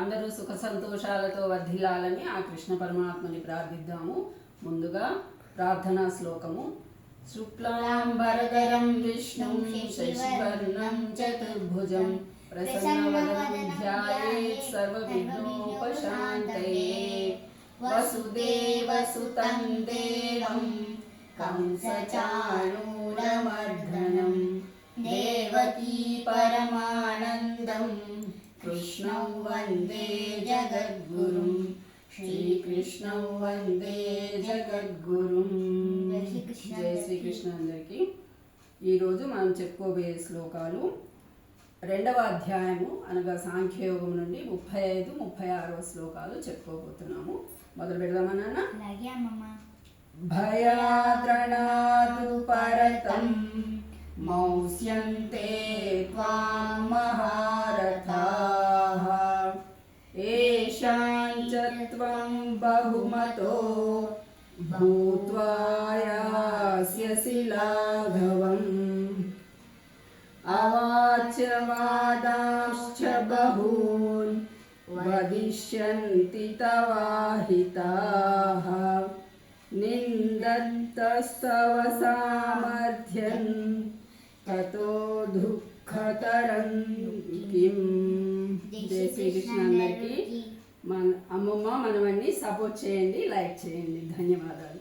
అందరూ సుఖ సంతోషాలతో వర్ధిల్లాలని ఆ కృష్ణ పరమాత్మని ప్రార్థిద్దాము. ముందుగా ప్రార్థనా శ్లోకము. శుక్లాంబరధరం విష్ణుం శశివర్ణం చతుర్భుజం ప్రసన్నవదనం ధ్యాయేత్ సర్వవిఘ్నోపశాంతయే. వసుదేవసుతం దేవం కంసచాణూరమర్దనం దేవకీ పరమానందం కృష్ణం వందే జగద్గురుం. శ్రీకృష్ణం వందే జగద్గురుం. జై శ్రీకృష్ణ. అందరికీ ఈరోజు మనం చెప్పుకోబోయే శ్లోకాలు 2వ అధ్యాయము అనగా సాంఖ్యయోగం నుండి 35, 36 శ్లోకాలు చెప్పుకోబోతున్నాము. మొదలు పెడదామా నాన్న? భయాద్రణాదు పరతం మౌస్యంతే త్వాం మహారథాః ఏషాంచ త్వం బహుమతో భూత్వా యాస్యసి లాఘవం. అవాచ్యవాదాంశ్చ బహూన్ వదిష్యంతి తవాహితాః నిందత్తస్తవ సామర్థ్యం తతో దుఃఖతరం కిం. జై శ్రీకృష్ణ. అందరికీ అమ్మమ్మ మనవన్నీ సపోర్ట్ చేయండి, లైక్ చేయండి. ధన్యవాదాలు.